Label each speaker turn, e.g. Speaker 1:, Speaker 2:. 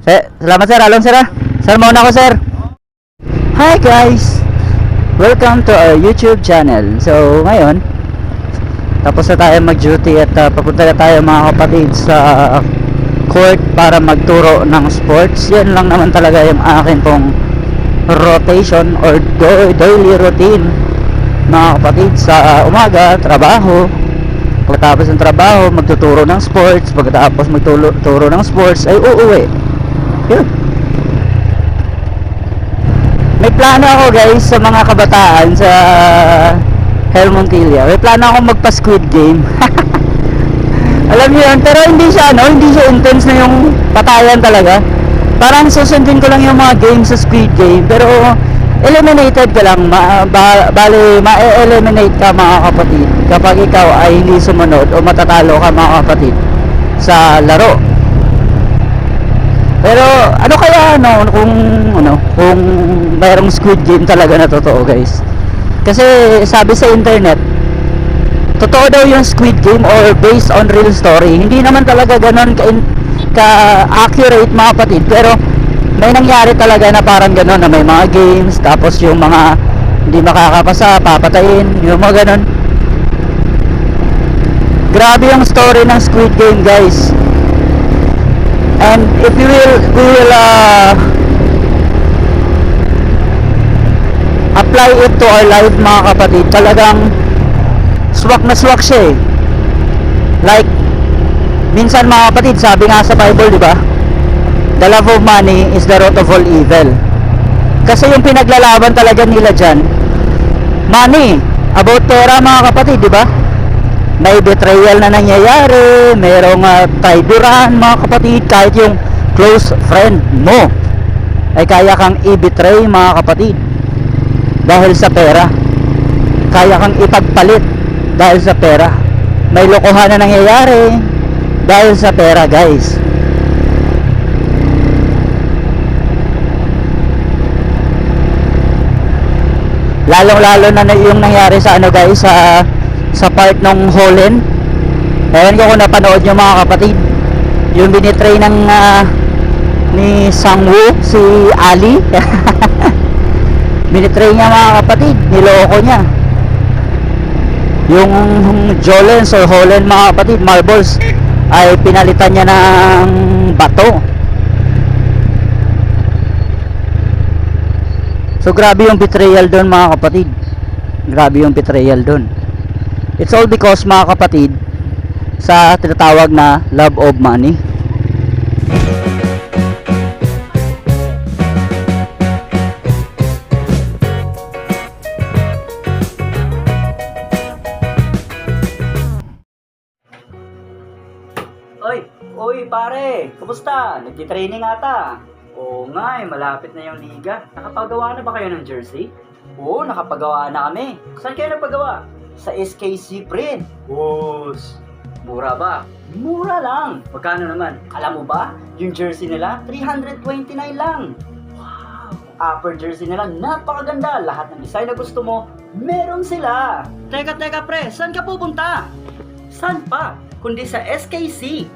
Speaker 1: Salamat sir, alon sir ah. Sir, mauna ako sir. Hi guys! Welcome to our YouTube channel. So ngayon, tapos na tayo mag-duty at papunta na tayo mga kapatid sa court para magturo ng sports. Yan lang naman talaga yung akin pong rotation or daily routine mga kapatid. Sa umaga, trabaho. Pagkatapos ng trabaho, magtuturo ng sports. Pagkatapos magturo ng sports, ay uuwi. Yun. May plano ako guys sa mga kabataan sa Helmontilla. May plano ako magpa-Squid Game. Alam niyo yun, pero hindi siya intense na yung patayan talaga. Parang susundin ko lang yung mga games sa Squid Game, pero eliminated ka lang. Bali, ma-eliminate ka mga kapatid kapag ikaw ay hindi sumunod o matatalo ka mga kapatid sa laro. Pero ano kaya kung mayroong Squid Game talaga na totoo guys? Kasi sabi sa internet, totoo daw yung Squid Game or based on real story. Hindi naman talaga ganon ka-accurate mga kapatid, pero may nangyari talaga na parang ganon, na may mga games, tapos yung mga hindi makakapasa, papatayin, yung mga ganon. Grabe yung story ng Squid Game guys. And if we will apply it to our life mga kapatid, talagang swak na swak siya eh. Like minsan mga kapatid, sabi nga sa Bible, di ba? The love of money is the root of all evil. Kasi yung pinaglalaban talaga nila dyan, money, about pera mga kapatid, di ba? May betrayal na nangyayari, mayroong traidoran mga kapatid. Kahit yung close friend mo ay kaya kang i-betray mga kapatid dahil sa pera. Kaya kang ipagpalit dahil sa pera. May lokohan na nangyayari dahil sa pera guys. Lalong-lalo na yung nangyari sa guys, sa part ng Holland. Ewan ko kung napanood nyo mga kapatid, yung binitray ng ni Sang-woo, si Ali. Binitray niya mga kapatid, niloko niya yung Jolens or Holland mga kapatid, marbles, ay pinalitan niya ng bato. So grabe yung betrayal doon mga kapatid. Grabe yung betrayal doon. It's all because mga kapatid, sa tinatawag na love of money. Oy pare, kumusta? Nagtitraining ata. Oo nga malapit na yung liga. Nakapagawa na ba kayo ng jersey? Oo, nakapagawa na kami. Saan kayo nagpagawa? Sa SKC Print. Boss, mura ba? Mura lang. Magkano naman? Alam mo ba, yung jersey nila 329 lang. Wow. Upper jersey nila napakaganda. Lahat ng design na gusto mo, meron sila. Teka pre, saan ka pupunta? Saan pa? Kundi sa SKC.